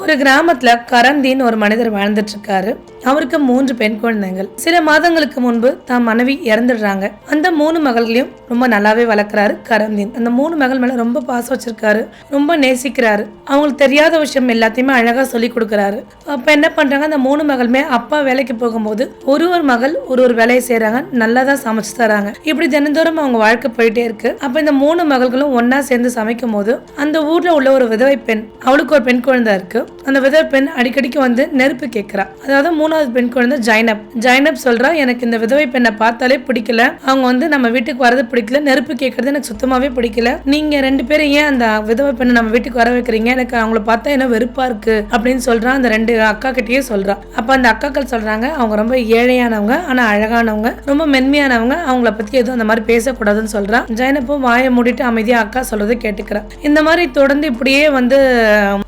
ஒரு கிராமத்துல கரந்தின்னு ஒரு மனிதர் வாழ்ந்துட்டு இருக்காரு. அவருக்கு 3 பெண் குழந்தைகள். சில மாதங்களுக்கு முன்பு தான் மனைவி இறந்துடுறாங்க. அந்த 3 மகள்களையும் ரொம்ப நல்லாவே வளர்க்கிறாரு கரந்தின். அந்த 3 மகள் மேல ரொம்ப பாசம் வச்சிருக்காரு, ரொம்ப நேசிக்கிறாரு. அவங்களுக்கு தெரியாத விஷயம் எல்லாத்தையுமே அழகா சொல்லி கொடுக்கறாரு. அப்ப என்ன பண்றாங்க, அந்த 3 மகளுமே அப்பா வேலைக்கு போகும்போது ஒரு மகள் ஒரு வேலையை செய்யறாங்க, நல்லாதான் சமைச்சு தராங்க. இப்படி தினந்தோறும் அவங்க வாழ்க்கை போயிட்டே இருக்கு. அப்ப இந்த 3 மகள்களும் ஒன்னா சேர்ந்து சமைக்கும் போது அந்த ஊர்ல உள்ள ஒரு விதவை பெண், அவளுக்கு ஒரு பெண் குழந்தை இருக்கு. அந்த விதவை பெண் அடிக்கடிக்கு வந்து நெருப்பு கேட்கிறா. அதாவது 3வது பெண் குழந்தை ஜைனப் சொல்றா, எனக்கு இந்த விதவை பெண்ணை பார்த்தாலே பிடிக்கல, அவங்க வந்து நம்ம வீட்டுக்கு வரது பிடிக்கல, நெருப்பு கேட்கறது எனக்கு சுத்தமாவே பிடிக்கல, நீங்க 2 பேரும் ஏன் அந்த விதவை பெண்ணை நம்ம வீட்டுக்கு வர வைக்கிறீங்க, எனக்கு அவங்கள பார்த்தா என்ன வெறுப்பா இருக்கு அப்படின்னு சொல்றா. அந்த 2 அக்கா கிட்டயே சொல்றா. அப்ப அந்த அக்காக்கள் சொல்றாங்க, அவங்க ரொம்ப ஏழையானவங்க, ஆனா அழகானவங்க, ரொம்ப மென்மையானவங்க, அவங்கள பத்தி எதுவும் அந்த மாதிரி பேசக்கூடாதுன்னு சொல்றா. ஜைனப்பும் வாயை மூடிட்டு அமைதியா அக்கா சொல்றதை கேட்டுக்கிறா. இந்த மாதிரி தொடர்ந்து இப்படியே வந்து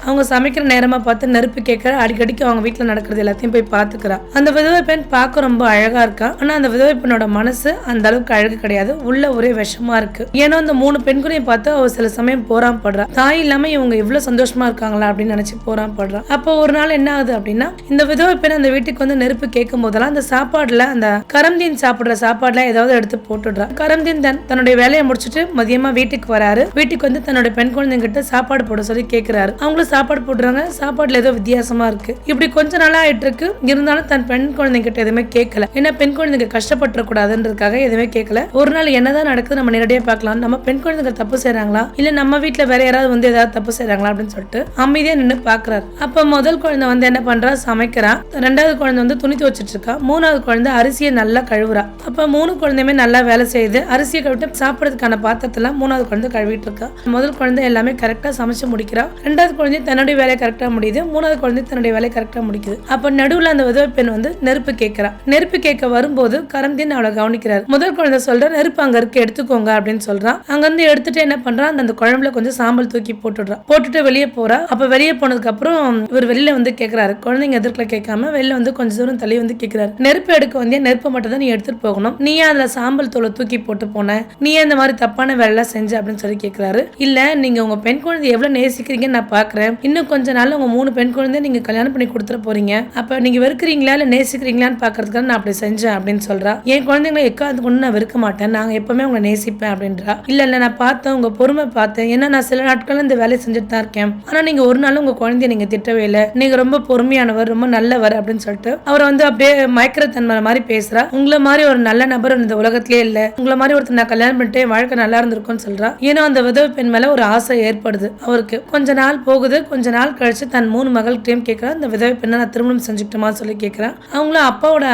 அவங்க சமைக்கிற நேரமா பார்த்து நெருப்பு கேட்கிற, அடிக்கடிக்கு அவங்க வீட்டுல நடக்கிறது எல்லாத்தையும் போய் பாத்துக்கிறா. அந்த விதவை பெண் பார்க்க ரொம்ப அழகா இருக்கா. ஆனா அந்த விதவை பெண்ணோட மனசு அந்த அளவுக்கு அழகு கிடையாது, உள்ள ஒரே விஷமா இருக்கு. ஏன்னா அந்த 3 பெண்களையும் பார்த்து அவ சில சமயம் போராம் படுறா. தாய் இல்லாம இவங்க இவ்வளவு சந்தோஷமா இருக்காங்களா அப்படின்னு நினைச்சு போராம் படுறா. அப்போ ஒரு நாள் என்ன ஆகுது அப்படின்னா, இந்த விதவை பெண் அந்த வீட்டுக்கு வந்து நெருப்பு கேட்கும் போதெல்லாம் அந்த சாப்பாடுல, அந்த கரம்தீன் சாப்பிடுற சாப்பாடுல ஏதாவது எடுத்து போட்டுடுறா. கரம்தீன் தன்னுடைய வேலையை முடிச்சுட்டு மதியமா வீட்டுக்கு வராரு. வீட்டுக்கு வந்து தன்னுடைய பெண் குழந்தைங்கிட்ட சாப்பாடு போட சொல்லி கேட்கிறாரு. அவங்களும் சாப்பாடு போடுறாங்க. சாப்பாடுல ஏதோ வித்தியாசமா இருக்கு. இப்படி கொஞ்ச நாளா ஆயிட்டு இருக்கு. இருந்தாலும் தன் பெண் குழந்தைகிட்ட எதுவுமே கேட்கல. ஏன்னா பெண் குழந்தைங்க கஷ்டப்பட்டு கூடாதுன்றதுக்காக எதுவுமே கேட்கல. ஒரு நாள் என்னதான் நடக்குது நம்ம நேரடியா பார்க்கலாம். நம்ம பெண் குழந்தைங்க தப்பு செய்யறாங்களா, இல்ல நம்ம வீட்டுல வேற யாராவது வந்து ஏதாவது தப்பு செய்யறாங்களா அப்படின்னு சொல்லிட்டு அமைதியா நின்று பாக்குறாரு. அப்ப முதல் குழந்தை வந்து என்ன பண்றா, சமைக்கிறா. 2வது குழந்தை வந்து துணி துவச்சிட்டு இருக்கா. 3வது குழந்தை அரிசியை நல்லா கழுவுறா. அப்ப 3 குழந்தையுமே நல்லா வேலை செய்யுது. அரிசியை கழுவிட்டு சாப்பிடறதுக்கான பாத்திரத்தெல்லாம் 3வது குழந்தை கழுவிட்டு இருக்கா. முதல் குழந்தை எல்லாமே கரெக்டா சமைச்சு முடிக்கிறா. 2வது குழந்தை தன்னுடைய வேலையை கரெக்டா முடியுது. 3வது குழந்தை தன்னுடைய வேலையை கரெக்டா முடிக்குது. அப்ப நடுவுல அந்த விதவை பெண் வந்து நெருப்பு கேட்கிறா. நெருப்பு கேட்க வரும்போது கரம்தீன் அவளை கவனிக்கிறார். முதல் குழந்தை சொல்ற, நெருப்பு அங்க இருக்கு எடுத்துக்கோங்க அப்படின்னு சொல்றான். அங்க இருந்து எடுத்துட்டு என்ன பண்றான், அந்த குழம்புல கொஞ்சம் சாம்பல் தூக்கி போட்டுடுறான். போட்டுட்டு வெளியே போறா. அப்ப வெளியே போனதுக்கு அப்புறம் இவர் வெளியில வந்து கேட்கிறாரு. குழந்தைங்க எதிர்க்கல கேட்காம வெளியில வந்து கொஞ்சம் தூரம் தள்ளி வந்து கேட்கிறாரு, நெருப்பு எடுக்க வந்து நெருப்பு மட்டும் தான் நீ எடுத்துட்டு போகணும், நீ அதுல சாம்பல் தூளை தூக்கி போட்டு போன, நீ இந்த மாதிரி தப்பான வேலை செஞ்ச அப்படின்னு சொல்லி கேட்கிறாரு. இல்ல, நீங்க உங்க பெண் குழந்தை எவ்வளவு நேசிக்கிறீங்கன்னு நான் பாக்குறேன். இன்னும் கொஞ்ச நாள்ல உங்க 3 பெண் குழந்தை நீங்க கல்யாணம் பண்ணி கொடுத்துட போறீங்க. அப்ப நீங்க வெறுக்கிறீங்களா இல்ல நேசிக்கிறீங்களான்னு பாக்குறதுக்காக நான் அப்படி செஞ்சேன் அப்படின்னு சொல்றா. என் குழந்தைங்களை எக்காந்து கொண்டு நான் வெறுக்க மாட்டேன், நாங்க எப்பவுமே உங்களை நேசிப்பேன் அப்படின்றா. இல்ல நான் பார்த்தேன், உங்க பொறுமை பார்த்தேன், ஏன்னா நான் சில நாட்கள் இந்த வேலையை செஞ்சுட்டு தான் இருக்கேன், ஆனா நீங்க ஒரு நாளும் உங்க குழந்தைய நீங்க திட்டவே இல்லை, நீங்க ரொம்ப பொறுமையானவர், ரொம்ப நல்லவர் அப்படின்னு சொல்லிட்டு அவரை வந்து அப்படியே மயக்கிற மாதிரி பேசுறா. உங்களை மாதிரி ஒரு நல்ல நபர் இந்த உலகத்திலே இல்ல, உங்களை மாதிரி ஒருத்தர் நான் கல்யாணம் பண்ணிட்டு வாழ்க்கை நல்லா இருந்திருக்கும்னு சொல்றா. ஏன்னா அந்த விதவை பெண் மேல ஒரு ஆசை ஏற்படுது அவருக்கு. கொஞ்ச நாள் போகுது. கொஞ்ச நாள் கழிச்சு தன் 3 மகள்கிட்டையும் கேட்கிறா, இந்த விதவை பெண்ணை நான் திருமணம் செஞ்சுக்கிட்டோமா சொல்லி கேட்கிறா. அவங்களும் அப்பாவோட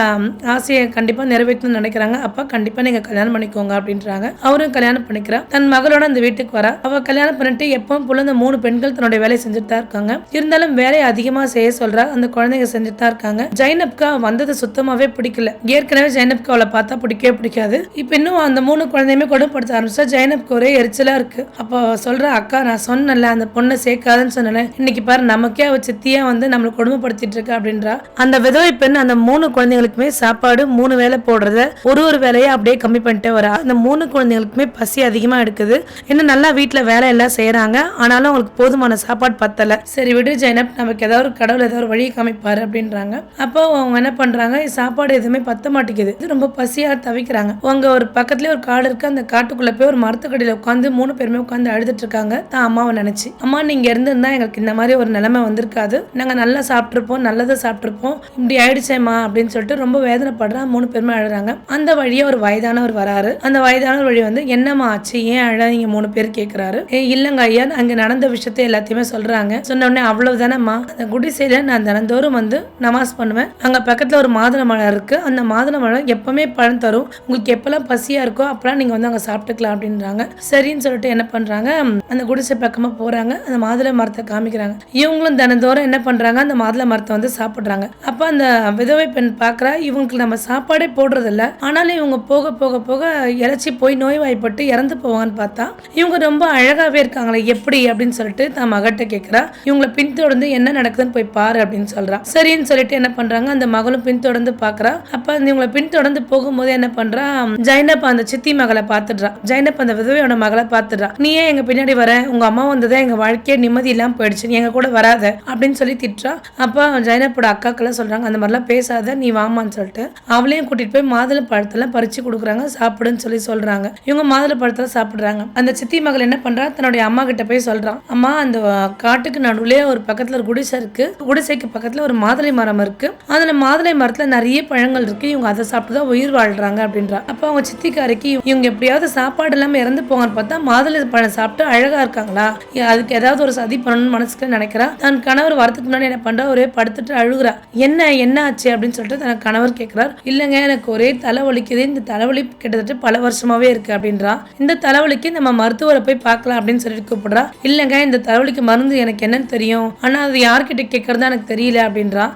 ஆசையை கண்டிப்பா நிறைவேற்றணும்னு நினைக்கிறாங்க. அப்பா கண்டிப்பா நீங்க கல்யாணம் பண்ணிக்கோங்க அப்படின்றாங்க. அவரும் கல்யாணம் பண்ணிக்கிறா. தன் மகளோட அந்த வீட்டுக்கு வரா. அவ கல்யாணம் பண்ணிட்டு எப்பவும் போல இந்த 3 பெண்கள் தன்னுடைய வேலையை செஞ்சுட்டு தான் இருக்காங்க. இருந்தாலும் வேலையை அதிகமா செய்ய சொல்றா. அந்த குழந்தைங்க செஞ்சுட்டு தான் இருக்காங்க. ஜைனப்கா வந்தது சுத்தமாவே பிடிக்கல. ஏற்கனவே ஜைனப்க்கு அவளை பார்த்தா பிடிக்கவே பிடிக்காது. இப்ப இன்னும் அந்த 3 குழந்தையுமே கொடுமைப்படுத்த ஆரம்பிச்சா ஜைனப்க்கு ஒரே எரிச்சலா இருக்கு. அப்போ சொல்ற, அக்கா நான் சொன்னல அந்த பொண்ணை சேர்க்காதுன்னு சொன்னல, இன்னைக்கு பாரு நமக்கே அவ சித்தியா வந்து நம்மளை கொடுமைப்படுத்திட்டு இருக்கா அப்படின்றா. அந்த விதவை பெண் அந்த 3 குழந்தைகளுக்குமே சாப்பாடு 3 வேளை போடுறத ஒரு வேலையை அப்படியே கம்மி பண்ணிட்டே வரா. அந்த 3 குழந்தைகளுக்குமே பசி அதிகமா எடுக்குது. இன்னும் நல்லா வீட்டுல வேலை எல்லாம் செய்யறாங்க, ஆனாலும் அவங்களுக்கு போதுமான சாப்பாடு பத்தல. சரி விடு ஜைனப், நமக்கு ஏதாவது ஒரு கடவுள் ஏதாவது ஒரு வழியை காமிப்பாரு அப்படின்றாங்க. அப்போ அவங்க என்ன பண்றாங்க, சாப்பாடு எதுவுமே பத்த மாட்டேங்குது, ரொம்ப பசியா தவிக்கிறாங்க. அவங்க ஒரு பக்கத்துலயே ஒரு காடு இருக்கு. அந்த காட்டுக்குள்ள போய் ஒரு மரத்துக்கடியில உட்காந்து 3 பேருமே உட்காந்து அழுதுட்டு இருக்காங்க தான் அம்மாவை நினைச்சு. அம்மா நீங்க இருந்திருந்தா எங்களுக்கு இந்த மாதிரி ஒரு நிலைமை வந்திருக்காது, நாங்க நல்லா சாப்பிட்டுருப்போம், நல்லதை சாப்பிட்டுருப்போம், இப்படி ஆயிடுச்சேம்மா அப்படின்னு சொல்லிட்டு ரொம்ப வேதனைப்படுறா. 3 பேருமே அழுறாங்க. அந்த வழியே ஒரு வயதானவர் வராரு. அந்த வயதானவர் வழி வந்து, என்னம்மா ஆச்சு, ஏன் அழாதீங்க 3 பேர் கேட்கிறாரு. இல்லங்க ஐயா, அங்க நடந்த விஷயத்தை எல்லாத்தையுமே சொல்றாங்க. சொன்ன உடனே அவ்வளவுதானம்மா, அந்த குடிசையில நான் தினந்தோறும் வந்து நமாஸ் பண்ணுவேன், அங்க பக்கத்துல ஒரு மாதுளை மரம் இருக்கு, அந்த மாதுளை மரம் எப்பவுமே பழம் தரும், உங்களுக்கு எப்பெல்லாம் பசியா இருக்கோ அப்பெல்லாம் நீங்க வந்து அங்க சாப்பிட்டுக்கலாம் அப்படின்றாங்க. சரின்னு சொல்லிட்டு என்ன பண்றாங்க, அந்த குடிசை பக்கமா போறாங்க. அந்த மாதுளை மரத்தை காமிக்கிறாங்க. இவங்களும் தினந்தோறும் என்ன பண்றாங்க, அந்த மாதுளை மரத்தை வந்து சாப்பிடுறாங்க. அப்ப அந்த விதவை பெண் பாக்குறா, இவங்களுக்கு நம்ம சாப்பாடே போடுறது இல்ல, ஆனாலும் இவங்க போக போக போக இறைச்சி போய் நோய்வாய்ப்பட்டு இறந்து போவாங்கன்னு பார்த்தா இவங்க ரொம்ப அழகாவே இருக்காங்களே எப்படி அப்படின்னு சொல்லிட்டு தான் மகட்ட கேட்கிறா. இவங்களை பின்தொடர்ந்து என்ன நடக்குதுன்னு போய் பாரு அப்படின்னு சொல்றா. சரின்னு சொல்லிட்டு என்ன பண்றாங்க, அந்த மகளும் பின்தொடர்ந்து பாக்குறா. அப்ப இவங்களை பின்தொடர்ந்து போகும்போது என்ன பண்றா, ஜைனப் அந்த சித்தி மகளை பாத்துடுறா. ஜைனப் அந்த விதவையோட மகளை பாத்துடுறா. நீ ஏன் எங்க பின்னாடி வர, உங்க அம்மா வந்ததே எங்க வாழ்க்கையே நிம்மதி இல்லாம போயிடுச்சு, நீ எங்க கூட வராத அப்படின்னு சொல்லி திட்டுறா. அப்ப ஜைனப்போட அக்காக்கெல்லாம் சொல்றாங்க, அந்த மாதிரிலாம் பேசாத, நீ வாமான்னு சொல்லிட்டு அவளையும் கூட்டிட்டு போய் மாதுளை பழத்தெல்லாம் பறிச்சு கொடுக்குறாங்க, சாப்பிடுன்னு சொல்லி சொல்றாங்க. இவங்க மாதுளை பழத்தை சாப்பிடுறாங்க. அந்த சித்தி மகள் என்ன பண்றா, தன்னுடைய அம்மா கிட்ட போய் சொல்றான், அம்மா அந்த காட்டுக்கு நடுவுல ஒரு பக்கத்துல ஒரு குடிசை இருக்கு, குடிசைக்கு பக்கத்துல ஒரு மாதுளை மரம் இருக்கு, அதுல மாதுளை மரத்துல நிறைய பழங்கள் இருக்கு, இவங்க அதை சாப்பிட்டுதான் உயிர் வாழ்றாங்க அப்படின்றா. அப்ப அவங்க சித்திக்காரிக்கு இவங்க எப்படியாவது சாப்பாடு இல்லாம இறந்து போங்கன்னு பார்த்தா மாதுளை பழம் சாப்பிட்டு அழகா இருக்காங்களா, அதுக்கு ஏதாவது ஒரு சதி பண்ணணும்னு மனசுக்கு நினைக்கிறா. தன் கணவர் வரதுக்கு முன்னாடி என்ன பண்றா, ஒரே படுத்துட்டு அழுகுறா. என்ன ஆச்சு அப்படின்னு சொல்லிட்டு தன் கணவர் கேட்கிறார். இல்லைங்க, எனக்கு ஒரே தலைவலிக்குது, இந்த தலைவலி கிட்டத்தட்ட பல வருஷமாவே இருக்கு அப்படின்றா. இந்த தலைவலிக்கு நம்ம மருத்துவரை போய் பார்க்கலாம் அப்படின்னு சொல்லிட்டு கூப்பிடுறா. இல்லைங்க, இந்த தலைவலிக்கு மருந்து எனக்கு என்னன்னு தெரியும், ஆனா அது யார்கிட்ட கேட்கறதா எனக்கு தெரியல அப்படின்றா.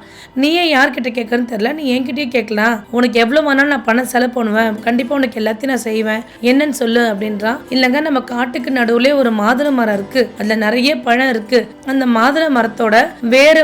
நீயே யார்கிட்ட கேட்கறன்னு தெரியல, நீ என்கிட்டயே கேட்கலாம், உனக்கு எவ்வளவு வேணாலும் நான் பணம் செலவு பண்ணுவேன், கண்டிப்பா உனக்கு எல்லாத்தையும் நான் செய்வேன், என்னன்னு சொல்லு அப்படின்றா. இல்லைங்க, நம்ம காட்டுக்கு நடுவுல ஒரு மாதுளை மரம் இருக்கு, அதுல நிறைய பழம் இருக்கு, அந்த மாதுளை மரத்தோட வேற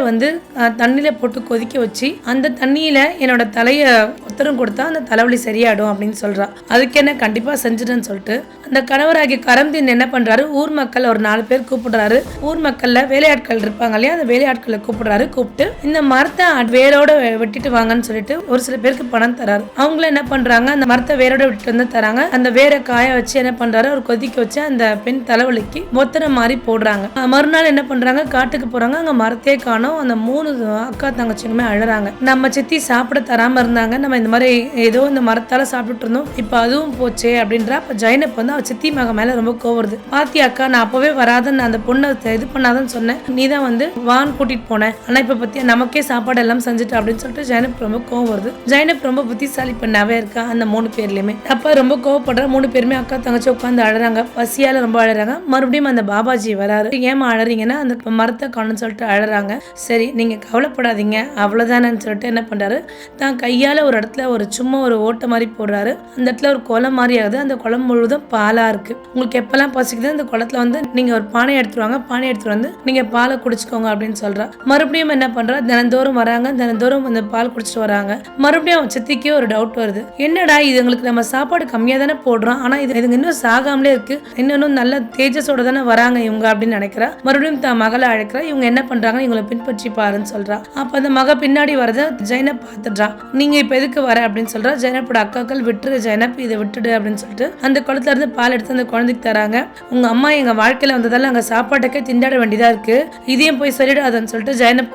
தண்ணியில போட்டு கொதிக்க வச்சு அந்த தண்ணியில என்னோட தலைய உத்தரம் கொடுத்தா அந்த தலைவலி சரியாடும் அப்படின்னு சொல்றா. அதுக்கு என்ன, கண்டிப்பா செஞ்சுட்டேன்னு சொல்லிட்டு அந்த கணவராகிய கரம்தீன் என்ன பண்றாரு, ஊர் மக்கள் ஒரு 4 பேர் கூப்பிடுறாரு. ஊர் மக்கள்ல வேலையாட்கள் இருப்பாங்க இல்லையா, அந்த வேலையாட்களை கூப்பிடுறாரு. கூப்பிட்டு இந்த மரத்தை வேரோட வெட்டிட்டு வாங்கன்னு சொல்லிட்டு ஒரு சில பேருக்கு பணம் தராரு. அவங்களும் என்ன பண்றாங்க, அந்த மரத்தை வேரோட விட்டு வந்து தராங்க. அந்த வேரை காய வச்சு என்ன பண்றாரு, ஒரு கொதிக்க வச்சு அந்த பெண் தலைவலிக்கு ஒத்தனை மாதிரி போடுறாங்க. மறுநாள் என்ன பண்றாங்க, காட்டுக்கு போறாங்க. அங்க மரத்தையே காணோம். அந்த 3 அக்கா தங்கச்சிங்களுமே அழறாங்க. நம்ம சித்தி சாப்பிட தராம இருந்தாங்க, நம்ம இந்த மாதிரி ஏதோ இந்த மரத்தால சாப்பிட்டு இருந்தோம், இப்ப அதுவும் போச்சே அப்படின்றா. அப்ப ஜைனப் அவ சித்தி மக மேல ரொம்ப கோவருது. பாத்தி அக்கா, நான் அப்பவே வராதன்னு அந்த பொண்ணை இது பண்ணாதன்னு சொன்னேன், நீதான் வான் கூட்டிட்டு போனேன், ஆனா இப்ப பத்தியா நமக்கே சாப்பாடு எல்லாம் செஞ்சுட்டு அப்படின்னு சொல்லிட்டு ஜைனப் ரொம்ப கோவம் வருது. ஜைனப் ரொம்ப புத்திசாலி பண்ணாவே இருக்கா அந்த 3 பேர்லயுமே. அப்ப ரொம்ப கோவப்படுற 3 பேருமே அக்கா தங்கச்சி உட்காந்து அழறாங்க, பசியால ரொம்ப அழறாங்க. மறுபடியும் அந்த பாபாஜி வராரு. ஏமா அழறீங்கன்னா, அந்த மரத்தை காணும்னு சொல்லிட்டு அழறாங்க. சரி, நீங்க கவலைப்படாதீங்க அவ்வளவுதானு சொல்லிட்டு என்ன பண்றாரு, தான் கையால ஒரு இடத்துல சும்மா ஒரு ஓட்டை மாதிரி போடுறாரு. அந்த இடத்துல ஒரு குளம் மாதிரி ஆகுது. அந்த குளம் முழுவதும் பாலா இருக்கு. உங்களுக்கு எப்பெல்லாம் பசிக்குது அந்த குளத்துல நீங்க ஒரு பானை எடுத்துருவாங்க, பானை எடுத்துட்டு வந்து நீங்க பாலை குடிச்சுக்கோங்க அப்படின்னு சொல்றா. மறுபடியும் என்ன பண்றா, தினந்தோறும் வராங்க, தினந்தோறும் அந்த பால் குடிச்சிட்டு வராங்க. மறுபடியும் சித்திக்கே ஒரு டவுட் வருது, என்னடா இது, எங்களுக்கு நம்ம சாப்பாடு கம்மியா தானே போடுறோம், ஆனா இதுங்க இன்னும் சாகாமலே இருக்கு, இன்னும் நல்ல தேஜஸோட தானே வராங்க இவங்க அப்படின்னு நினைக்கிறா. மறுபடியும் தான் மகளை அழைக்கிறா. இவங்க என்ன பண்றாங்க, இவங்களை பின்பற்றி பாருன்னு சொல்றா. அப்ப அந்த மக பின்னாடி வரத ஜைனப் பார்த்துடுறா. நீங்க இப்ப எதுக்கு வர அப்படின்னு சொல்றா. ஜைனப்போட அக்காக்கள், விட்டுரு ஜைனப், இதை விட்டுடு அப்படின்னு சொல்லிட்டு அந்த குளத்துல இருந்து பால் எடுத்து அந்த குழந்தைக்கு தராங்க. உங்க அம்மா எங்க வாழ்க்கையில வந்ததால அங்க சாப்பாட்டுக்கே திண்டாட வேண்டியதா இருக்கு, இதையும் போய் சொல்லிடாதுன்னு சொல்லிட்டு ஜைனப்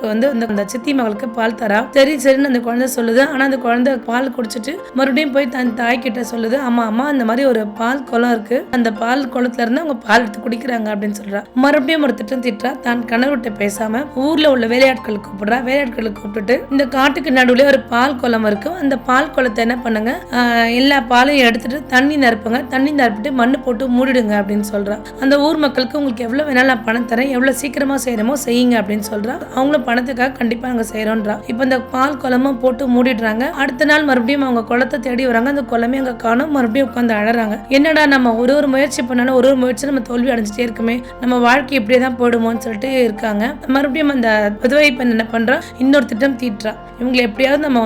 அந்த சித்தி மகளுக்கு பால் தரா. சரின்னு அந்த குழந்தை சொல்லுது. ஆனா அந்த குழந்தை பால் குடிச்சிட்டு மறுபடியும் போய் தன் தாய் கிட்ட சொல்லுது, அம்மா இந்த மாதிரி ஒரு பால் குளம் இருக்கு, அந்த பால் குளத்துல இருந்து அவங்க பால் எடுத்து குடிக்கிறாங்க அப்படின்னு சொல்றா. மறுபடியும் ஒரு திட்டா தான் கணவர்கிட்ட பேசாம ஊர்ல உள்ள வேலையாட்களுக்கு கூப்பிடுறா. வேலையாட்களுக்கு கூப்பிட்டுட்டு இந்த காட்டுக்கு நடுவுல ஒரு பால் குளம் இருக்கு, அந்த பால் குளத்தை என்ன பண்ணுங்க, எல்லா பாலையும் எடுத்துட்டு தண்ணி நிரப்புங்க, தண்ணி நிரப்பிட்டு மண்ணு போட்டு மூடிடுங்க அப்படின்னு சொல்றா. அந்த ஊர் மக்களுக்கு உங்களுக்கு எவ்வளவு வேணாலும் நான் பணம் தரேன், எவ்வளவு சீக்கிரமா செய்யணுமோ செய்யுங்க அப்படின்னு சொல்றா. அவங்களும் பணத்துக்காக கண்டிப்பா நாங்க செய்யறோம்ன்றா. இப்ப இந்த பால் குளமும் போட்டு மூடிடுறாங்க. அடுத்த நாள் மறுபடியும் அவங்க குளத்தை தேடி வராங்க. அந்த குளமே அங்க காணும். மறுபடியும் உட்காந்து அழறாங்க. என்னடா, நம்ம ஒரு முயற்சி பண்ணாலும் ஒரு முயற்சி நம்ம தோல்வி அடைஞ்சிட்டே இருக்குமே, நம்ம வாழ்க்கை இப்படியேதான் போயிடுமோன்னு சொல்லிட்டு இருக்காங்க. மறுபடியும் அந்த விதவை பெண் என்ன பண்றா, இன்னொரு திட்டம் தீட்டுறா. இவங்களை எப்படியாவது நம்ம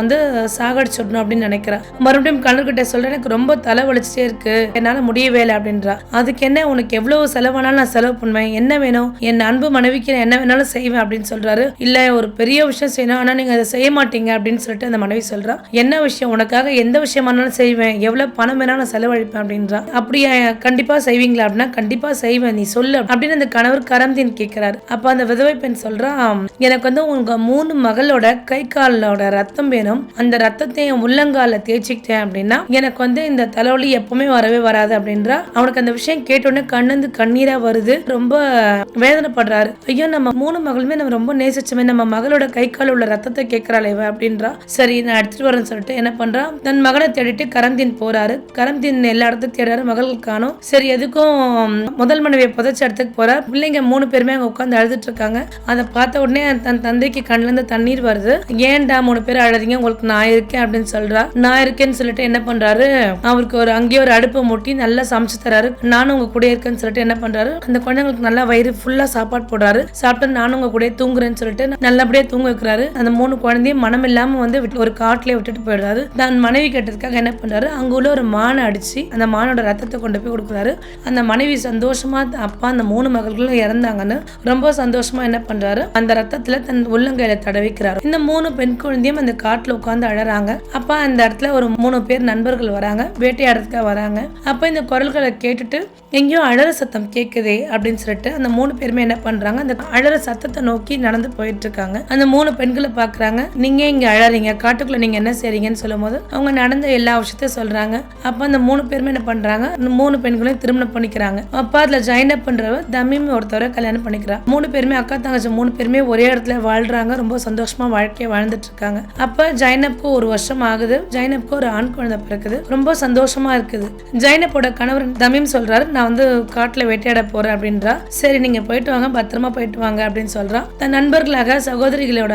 சாகடிச்சிடணும் அப்படின்னு நினைக்கிறா. மறுபடியும் கணவர்கிட்ட சொல்ற, எனக்கு ரொம்ப தலை வலிச்சுட்டே இருக்கு, என்னால முடியவே இல்லை அப்படின்றா. அதுக்கு என்ன, உனக்கு எவ்வளவு செலவானாலும் நான் செலவு பண்ணுவேன், என்ன வேணும், என் அன்பு மனைவிக்கு நான் என்ன வேணாலும் செய்வேன் அப்படின்னு சொல்றாரு. இல்ல, ஒரு பெரிய விஷயம் செய்யணும், ஆனா நீங்க அதை செய்ய மாட்டீங்க அப்படின்னு சொல்லிட்டு அந்த மனைவி சொல்றா. என்ன விஷயம், உனக்காக எந்த விஷயமானாலும் செய்வேன், எவ்வளவு பணம் வேணாலும் செலவழிப்பேன் அப்படின்றா. அப்படியா, கண்டிப்பா செய்வீங்களா அப்படின்னா, கண்டிப்பா செய்வேன், நீ சொல்லு அப்படின்னு அந்த கணவர் கரம்தீன் கேட்கிறாரு. அப்ப அந்த விதவை பெண் சொல்றா, எனக்கு உங்க 3 மகளோட கை காலோட ரத்தம் வேணும், அந்த ரத்தத்தை என் உள்ளங்கால தேய்ச்சிக்கிட்டேன் அப்படின்னா எனக்கு இந்த தலைவலி எப்பவுமே வரவே வராது அப்படின்றா. அவனுக்கு அந்த விஷயம் கேட்டோடனே கண்ணந்து கண்ணீரா வருது. ரொம்ப வேதனைப்படுறாரு. ஐயோ, நம்ம 3 மகளுமே நம்ம ரொம்ப நேசிச்சோமே, நம்ம மகளோட கை கால உள்ள ரத்தத்தை கேட்கிறாள் இவ அப்படின்றா. சரி, நான் எடுத்துட்டு வரேன்னு சொல்லிட்டு என்ன பண்றா, தன் மகனை தேடிட்டு கரம்தீன் போறாரு. கரம்தீன் எல்லா இடத்தையும் தேடுறாரு, மகள் காணோம். சரி, எதுக்கும் முதல் மனைவியை புதைச்ச இடத்துக்கு போறார். பிள்ளைங்க 3 பேருமே அங்க உட்காந்து அழுதுட்டு இருக்காங்க. அதை பார்த்த உடனே தன் தந்தைக்கு கண்ணுல இருந்து தண்ணீர் வருது. ஏன்டா 3 பேர் அழுறீங்க, உங்களுக்கு நான் இருக்கேன் அப்படின்னு சொல்றா. நான் இருக்கேன்னு சொல்லிட்டு என்ன பண்றாரு, அவருக்கு அங்கேயே ஒரு அடுப்பு மூட்டி நல்லா சமைச்சு தராரு. நானும் உங்க கூட இருக்கேன்னு சொல்லிட்டு என்ன பண்றாரு, அந்த குழந்தைங்களுக்கு நல்லா வயிறு ஃபுல்லா சாப்பாடு போடுறாரு. சாப்பிட்டு நானும் உங்க கூட தூங்குறேன்னு சொல்லிட்டு நல்லபடியா தூங்க வைக்கிறாரு. அந்த 3 குழந்தையும் மனம் இல்லாம ஒரு காட்டுல விட்டுட்டு போயிடுறாரு. தான் மனைவி கேட்டதுக்காக என்ன பண்றாரு, அங்க உள்ள ஒரு மானை அடிச்சு அந்த மானோட ரத்தத்தை கொண்டு போய் கொடுக்குறாரு. அந்த மனைவி சந்தோஷமா, அப்பா அந்த 3 மகள்களும் இறந்தாங்கன்னு ரொம்ப சந்தோஷமா சந்தோஷமா என்ன பண்றாரு, அந்த ரத்தத்துல தன் உள்ளங்கையில தடவிக்கிறாரு. இந்த 3 பெண் குழந்தையும் அந்த காட்டுல உட்கார்ந்து அழறாங்க. அப்ப அந்த இடத்துல ஒரு 3 பேர் நண்பர்கள் வராங்க, வேட்டையாடுறதுக்காக வராங்க. அப்ப இந்த குரல்களை கேட்டுட்டு எங்கேயோ அழற சத்தம் கேக்குதே அப்படின்னு சொல்லிட்டு அந்த 3 பேருமே என்ன பண்றாங்க, அந்த அழற சத்தத்தை நோக்கி நடந்து போயிட்டு இருக்காங்க. அந்த 3 பெண்களை பாக்குறாங்க. நீங்க இங்க அழறீங்க, காட்டுக்குள்ள நீங்க என்ன செய்றீங்கன்னு சொல்லும் போது அவங்க நடந்த எல்லா விஷயத்தையும் சொல்றாங்க. அப்ப அந்த 3 பேருமே என்ன பண்றாங்க, 3 பெண்களையும் திருமணம் பண்ணிக்கிறாங்க. அப்ப அதுல ஜைனப் பண்றவர் தமீம் ஒருத்தவரை கல்யாணம் பண்ணிக்கிறா. 3 பேருமே அக்கா தங்கச்சி 3 பேருமே ஒரே இடத்துல வாழ்றாங்க. ரொம்ப சந்தோஷமா வாழ்க்கையை வாழ்ந்துட்டு இருக்காங்க. அப்ப ஜைனப்க்கு 1 வருஷம் ஆகுது. ஜைனப்க்கு ஒரு ஆண் குழந்தை பிறக்குது. ரொம்ப சந்தோஷமா இருக்குது. ஜைனப்போட கணவர் தமீம் சொல்றாரு, நான் வந்து காட்டுல வேட்டையாட போறேன் அப்படின்றா. சரி நீங்க போயிட்டு வாங்க, பத்திரமா போயிட்டு வாங்க அப்படின்னு சொல்றா. தன் நண்பர்களாக சகோதரிகளோட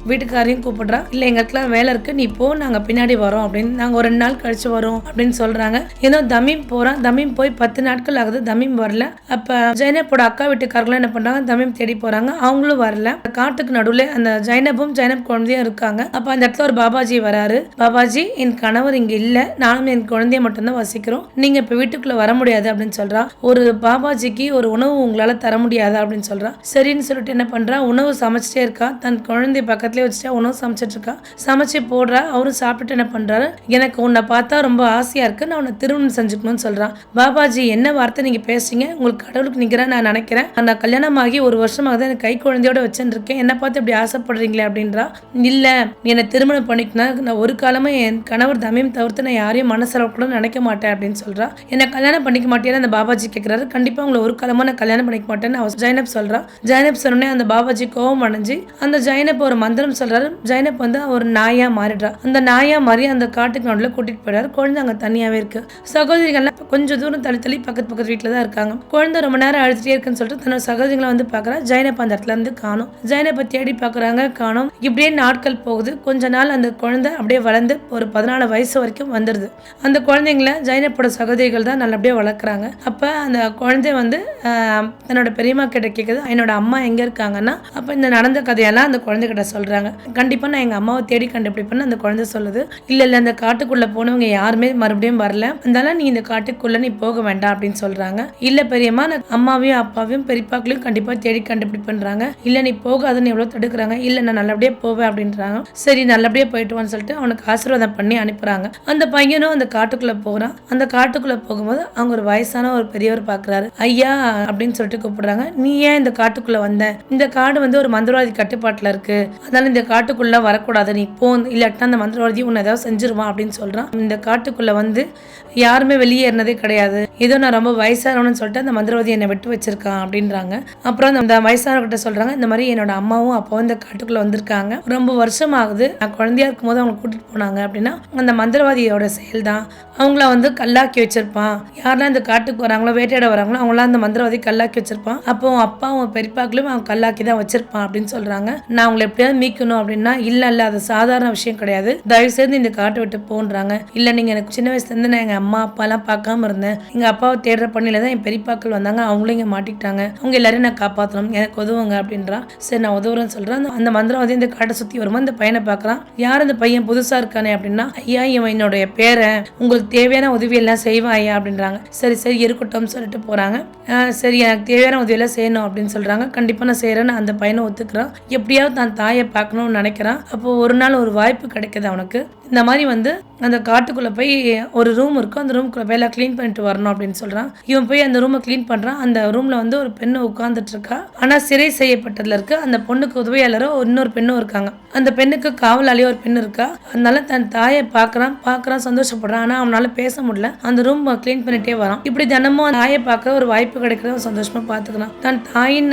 வீட்டுக்காரையும் கூப்பிடுறா. இல்ல எங்களுக்குலாம் வேலை இருக்கு, நீ போ, நாங்க பின்னாடி வரோம் அப்படின்னு, நாங்க ஒரு 2 நாள் கழிச்சு வரோம் அப்படின்னு சொல்றாங்க. ஏதோ தமீம் போறான். தமீம் போய் 10 நாட்கள் ஆகுது, தமீம் வரல. அப்ப ஜைனப்போட அக்கா வீட்டுக்காரங்களும் என்ன பண்றாங்க, தமீம் தேடி போறாங்க. அவங்களும் வரல. காட்டுக்கு நடுவுல அந்த ஜைனப்பும் ஜைனப் குழந்தையும் இருக்காங்க. அப்ப அந்த இடத்துல ஒரு பாபாஜி வராரு. பாபாஜி, என் கணவர் இங்க இல்ல, நானும் என் குழந்தைய மட்டும்தான் வசிக்கிறோம், நீங்க இப்ப வீட்டுக்குள்ள வர முடியாது அப்படின்னு சொல்றா. ஒரு பாபாஜிக்கு ஒரு உணவு உங்களால தர முடியாதா அப்படின்னு சொல்றா. சரின்னு சொல்லிட்டு என்ன பண்றா, உணவு சமைச்சிட்டே இருக்கா. தன் குழந்தைய பக்கத்துலயே வச்சுட்டா உணவு சமைச்சிட்டு இருக்கா. சமைச்சு போடுறா. அவரும் சாப்பிட்டுட்டு என்ன பண்றாரு, எனக்கு உன்னை பார்த்தா ரொம்ப ஆசையா இருக்கு, நான் உன்னை திருமணம் செஞ்சுக்கணும்னு சொல்றான். பாபாஜி, என்ன வார்த்தை நீங்க பேசுறீங்க, உங்களுக்கு கடவுளுக்கு நிக்கிறா நான் நினைக்கிறேன், நான் கல்யாணம் ஆகி 1 வருஷமாக எனக்கு கை குழந்தையோட வச்சுருக்கேன், என்ன பார்த்து இப்படி ஆசைப்படுறீங்களே அப்படின்றா. இல்ல, என்னை திருமணம் பண்ணிக்கணும், நான் ஒரு காலமா என் கணவர் தமீம் தவிர்த்து நான் யாரையும் மனசளவு கூட நினைக்க மாட்டேன் அப்படின்னு சொல்றா. என்ன கல்யாணம் பண்ணிக்க மாட்டேன்னு அந்த பாபாஜி கேட்கிறாரு. கண்டிப்பா உங்களை ஒரு காலமா நான் கல்யாணம் பண்ணிக்க மாட்டேன்னு ஜைனப் சொல்றா. ஜைனப் சொன்னே அந்த பாபாஜி கோவம் அடைஞ்சு அந்த ஜைனப் ஒரு மந்திரம் சொல்றாரு. ஜைனப் வந்து ஒரு நாயா மாறிடுறா. அந்த நாயா மாறி அந்த காட்டுக்கு நடுவில் கூட்டிட்டு போயிடாரு. குழந்தை அங்க தனியாவே இருக்கு. சகோதரிகள்லாம் கொஞ்சம் தூரம் தள்ளி பக்கத்து வீட்டுல தான் இருக்காங்க. குழந்தை ரொம்ப நேரம் அழுதுட்டே இருக்குன்னு சொல்லிட்டு தன்னோட சகோதரிகளை வந்து பாக்குறா. ஜைனப் அந்த இடத்துல இருந்து காணும். ஜைனப்பை தேடி பாக்குறாங்க, காணும். இப்படியே நாட்கள் போகுது. கொஞ்ச நாள் அந்த குழந்தை அப்படியே வளர்ந்து ஒரு 14 வயசு வரைக்கும் வந்துருது. அந்த குழந்தைங்களை ஜைனப்போட சகோதரிகள் தான் நல்லபடியா வளர்க்குறாங்க. அப்ப அந்த குழந்தை வந்து தன்னோட பெரியம்மா கிட்ட கேட்குது, என்னோட அம்மா எங்க இருக்காங்கன்னா, அப்ப இந்த நடந்த கதையெல்லாம் அந்த குழந்தை கிட்ட சொல்றாங்க. கண்டிப்பா நான் எங்க அம்மாவை தேடி கண்டுபிடிப்பேன்னு அந்த குழந்தை சொல்லுது. இல்ல அந்த காட்டுக்குள்ள போனவங்க யாருமே மறுபடியும் வரல, அதனால நீ இந்த காட்டுக்குள்ள நீ போக வேண்டாம் அப்படின்னு சொல்றாங்க. இல்ல பெரியம்மா, நான் அம்மாவையும் அப்பாவையும் பெரியப்பாக்களையும் கண்டிப்பா தேடி கண்டுபிடிப்பேன்றாங்க. இல்ல நீ போகாதுன்னு எவ்வளவு தடுக்கிறாங்க. இல்ல நான் நல்லபடியா போவேன் அப்படின்றாங்க. சரி நல்லபடியா போயிட்டு வான்னு சொல்லிட்டு அவனுக்கு ஆசீர்வாதம் பண்ணி அனுப்புறாங்க. அந்த பையனும் அந்த காட்டுக்குள்ள போறான். அந்த காட்டுக்குள்ள போகும்போது அவங்க ஒரு வயசான ஒரு பெரியவர் பாக்குறாரு. ஐயா அப்படின்னு சொல்லிட்டு கூப்பிடுறாங்க. நீ ஏன் இந்த காட்டுக்குள்ள வந்த, இந்த காடு வந்து ஒரு மந்திரவாதி கட்டுப்பாட்டுல இருக்கு, அதனால இந்த காட்டுக்குள்ள வரக்கூடாது, நீ போ, இல்லாட்டா அந்த மந்திரவாதி உன்னை ஏதாவது செஞ்சிருவான் அப்படின்னு சொல்றான். இந்த காட்டுக்குள்ள வந்து யாருமே வெளியேறினதே கிடையாது, ஏதோ நான் ரொம்ப வயசானவன்னு சொல்லிட்டு அந்த மந்திரவாதி என்னை விட்டு வச்சிருக்கான் அப்படின்றாங்க. அப்புறம் அந்த வயசானவர்கிட்ட சொல்றாங்க, இந்த மாதிரி என்னோட அம்மாவும் அப்பாவும் இந்த காட்டுக்குள்ள வந்திருக்காங்க, ரொம்ப வருஷம் ஆகுது, நான் குழந்தையா இருக்கும் போது அவங்க கூட்டிட்டு போனாங்க அப்படின்னா அந்த மந்திரவாதியோட செயல் தான், அவங்கள வந்து கல்லாக்கி வச்சிருப்பான், யாரெல்லாம் இந்த காட்டுக்கு வராங்களோ வேட்டையாட வராங்களோ அவங்களாம் அந்த மந்திரவாதி கல்லாக்கி வச்சிருப்பான், அப்போ அப்பாவும் பெரியப்பாக்களும் அவன் கல்லாக்கி தான் வச்சிருப்பான் அப்படின்னு சொல்றாங்க. நான் அவங்களை எப்படியாவது மீட்கணும் அப்படின்னா இல்ல அது சாதாரண விஷயம் கிடையாது, தயவு செய்து இந்த காட்டை விட்டு போன்றாங்க. இல்ல நீங்க எனக்கு சின்ன வயசுல இருந்து நான் எங்க அம்மா அப்பா எல்லாம் பார்க்காம இருந்தேன், எங்க அப்பாவை தேடுற பண்ணில தான் என் பெரியப்பாக்கள் வந்தாங்க, அவங்களும் இங்க மாட்டிக்கிட்டாங்க, அவங்க எல்லாரையும் நான் காப்பாற்றணும், எனக்கு உதவுங்க அப்படின்றா. சரி நான் உதவுறேன்னு சொல்றேன். அந்த மந்திரவாதி இந்த காட்டை சுத்தி வரும்போது இந்த பையனை பார்க்கறான். யார் அந்த பையன் புதுசா இருக்கானே அப்படின்னா, ஐயா இவன் என்னுடைய பேரன், உங்களுக்கு தேவையான உதவி எல்லாம் செய்வான் ஐயா அப்படின்றாங்க. சரி இருக்கட்டும் சொல்லிட்டு போறாங்க. சரி எனக்கு தேவையான உதவி எல்லாம் செய்யணும் அப்படின்னு சொல்றாங்க. கண்டிப்பா நான் செய்யறேன்னு அந்த பையனை ஒத்துக்கிறான். எப்படியாவது தான் தாயை பார்க்கணும்னு நினைக்கிறான். அப்போ ஒரு நாள் ஒரு வாய்ப்பு கிடைக்குது அவனுக்கு. இந்த மாதிரி வந்து அந்த காட்டுக்குள்ள போய் ஒரு ரூம் இருக்கும், அந்த ரூமுக்குள்ள போய் எல்லாம் கிளீன் பண்ணிட்டு வரணும் அப்படின்னு சொல்றான். இவன் போய் அந்த ரூமை கிளீன் பண்றான். அந்த ரூம்ல வந்து ஒரு பெண்ணு உட்கார்ந்துட்டு இருக்கா. ஆனா சிறை செய்யப்பட்டதுல இருக்கு. அந்த பொண்ணுக்கு உதவியாளரோ இன்னொரு பெண்ணும் இருக்காங்க. அந்த பெண்ணுக்கு காவலாளியோ ஒரு பெண் இருக்கா. அதனால தன் தாயை பார்க்கறான் சந்தோஷப்படுறான். ஆனா அவனால பேச முடியல. அந்த ரூம் கிளீன் பண்ணிட்டே வரான். இப்படி தினமும் தாயை பார்க்க ஒரு வாய்ப்பு கிடைக்கிறத சந்தோஷமா பாத்துக்கிறான். தன் தாயின்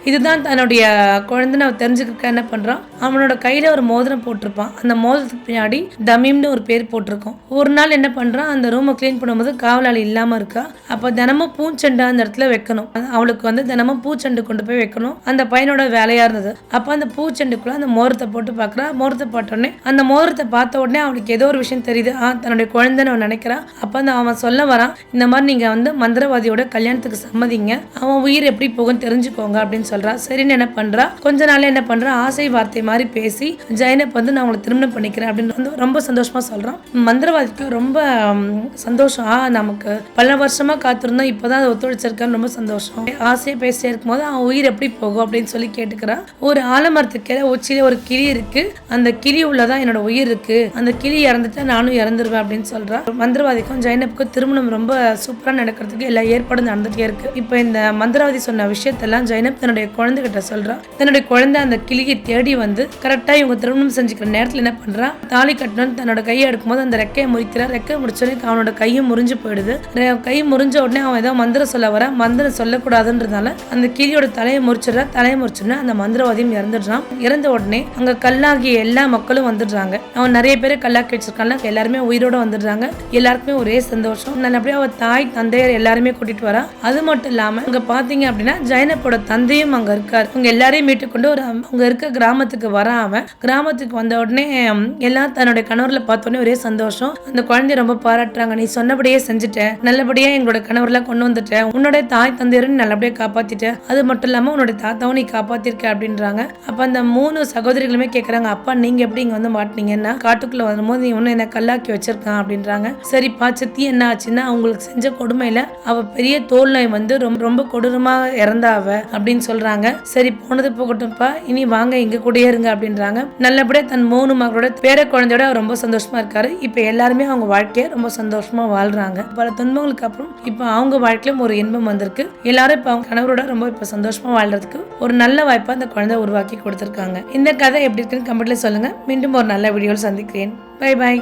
இதுதான் தன்னுடைய குழந்தைன்னு அவன் தெரிஞ்சுக்க என்ன பண்றான், அவனோட கையில ஒரு மோதிரம் போட்டிருப்பான். அந்த மோதிரத்துக்கு பின்னாடி தமீம்னு ஒரு பேர் போட்டிருக்கும். ஒரு நாள் என்ன பண்றான், அந்த ரூமை கிளீன் பண்ணும்போது காவலாளி இல்லாம இருக்கா. அப்ப தினமும் பூச்செண்டு அந்த இடத்துல வைக்கணும். அவளுக்கு வந்து தினமும் பூச்செண்டு கொண்டு போய் வைக்கணும். அந்த பையனோட வேலையா இருந்தது. அப்ப அந்த பூச்செண்டுக்குள்ள அந்த மோதிரத்தை போட்டு பாக்குறா. மோதிரத்தை போட்டோடனே அந்த மோதிரத்தை பார்த்த உடனே அவனுக்கு ஏதோ ஒரு விஷயம் தெரியுது. தன்னுடைய குழந்தைன்னு அவன் நினைக்கிறான். அப்ப அவன் சொல்ல வரான், இந்த மாதிரி நீங்க வந்து மந்திரவாதியோட கல்யாணத்துக்கு சம்மதிங்க, அவன் உயிர் எப்படி போகும்னு தெரிஞ்சுக்கோங்க அப்படின்னு சொல்றா. சரின்னு என்ன பண்றா, கொஞ்ச நாள் என்ன பண்றா, ஆசை வார்த்தை மாதிரி பேசி ஜைனப் வந்து நான் உங்களை திருமணம் பண்ணிக்கிறேன் அப்படின்னு வந்து ரொம்ப சந்தோஷமா சொல்றான். மந்திரவாதிக்கு ரொம்ப சந்தோஷம். நமக்கு பல வருஷமா காத்திருந்தோம், இப்பதான் அதை ஒத்துழைச்சிருக்கான்னு ரொம்ப சந்தோஷம். ஆசையை பேசிட்டே இருக்கும்போது அவன் உயிர் எப்படி போகும் அப்படின்னு சொல்லி கேட்டுக்கிறான். ஒரு ஆலமரத்துக்கு உச்சியில ஒரு கிளி இருக்கு, அந்த கிளி உள்ளதான் என்னோட உயிர் இருக்கு, அந்த கிளி இறந்துட்டா நானும் இறந்துருவேன் அப்படின்னு சொல்றா. மந்திரவாதிக்கும் ஜைனப்புக்கும் திருமணம் ரொம்ப சூப்பரா நடக்கிறதுக்கு எல்லா ஏற்பாடும் நடந்துட்டே இருக்கு. இப்ப இந்த மந்திரவாதி சொன்ன விஷயத்தெல்லாம் ஜைனப் தன்னுடைய குழந்தைகிட்ட சொல்றா. தன்னுடைய குழந்தை அந்த கிளியை தேடி வந்து கரெக்டா இவங்க திருமணம் செஞ்சுக்கிற நேரத்துல என்ன பண்றா, தாலி கட்டணும் தன்னோட கையை எடுக்கும்போது அந்த ரெக்கையை முறிக்கிறா. ரெக்கை முடிச்சோடனே அவனோட கையும் முறிஞ்சு போயிடுது. கை முறிஞ்ச உடனே அவன் ஏதோ மந்திரம் சொல்ல வர, மந்திரம் சொல்லக்கூடாதுன்றதுனால அந்த கிளியோட தலையை முறிச்சிடறா. தலையை முறிச்சுன்னா அந்த மந்திரவாதியும் இறந்துடுறான். இறந்த உடனே அங்க கல்லாகிய எல்லா மக்களும் வந்துடுறாங்க. அவன் நிறைய பேரை கல்லாக்கி வச்சிருக்கான்ல, எல்லாருமே உயிரோட வந்துடுறாங்க. எல்லாருக்குமே ஒரே சந்தோஷம். நல்லபடியா அவ தாய் தந்தையர் எல்லாருமே கூட்டிட்டு வரா. அது மட்டும் இல்லாம அங்க பாத்தீங்க அப்படின்னா ஜைனப்போட தந்தையும் அங்க இருக்காரு. அவங்க எல்லாரையும் மீட்டு கொண்டு ஒரு அங்க இருக்க கிராமத்துக்கு வர. அவன் கிராமத்துக்கு வந்த உடனே எல்லாம் தன்னுடைய கணவர்ல பார்த்தோன்னே ஒரே சந்தோஷம். அந்த குழந்தைய ரொம்ப பாராட்டுறாங்க. நீ சொன்னபடியே செஞ்சுட்டேன், நல்லபடியா எங்களோட கணவர்லாம் கொண்டு வந்துட்டேன், உன்னோட தாய் தந்தையரும் நல்லபடியா காப்பாத்திட்டேன், அது மட்டும் இல்லாம உன்னோட தாத்தாவும் நீ காப்பாத்திருக்க அப்படின்றாங்க. அப்ப அந்த 3 சகோதரிகளுமே கேக்குறாங்க, அப்பா நீங்க எப்படி இங்க வந்து மாட்டினீங்கன்னா, காட்டுக்குள்ள வரும்போது நீ ஒண்ணு என்ன கல்லாக்கி வச்சிருக்கான் அப்படின்றாங்க. சரிப்பா சித்தி என்ன ஆச்சுன்னா, அவங்களுக்கு செஞ்ச கொடுமையில அவ பெரிய தோல் நோய் வந்து ரொம்ப கொடூரமா இறந்தா அவ அப்படின்னு சொல்றாங்க. சரி போனது போகட்டும்ப்பா, இனி வாங்க எங்க கூடயே இருங்க அப்படின்றாங்க. நல்லபடியா தன் 3 மகளோட பேர குழந்தையோட ரொம்ப சந்தோஷமா இருக்காரு. இப்ப எல்லாருமே அவங்க வாழ்க்கைய ரொம்ப சந்தோஷமா வாழ்றாங்க. பல துன்பங்களுக்கு அப்புறம் இப்ப அவங்க வாழ்க்கையிலும் ஒரு இன்பம் வந்திருக்கு. எல்லாரும் இப்ப அவங்க கணவரோட ரொம்ப இப்ப சந்தோஷமா வாழ்றதுக்கு ஒரு நல்ல வாய்ப்பா அந்த குழந்தை உருவாக்கி கொடுத்திருக்காங்க. இந்த கதை எப்படி இருக்குன்னு கமெண்ட்ல சொல்லுங்க. மீண்டும் ஒரு நல்ல வீடியோவில் சந்திக்கிறேன். Bye bye.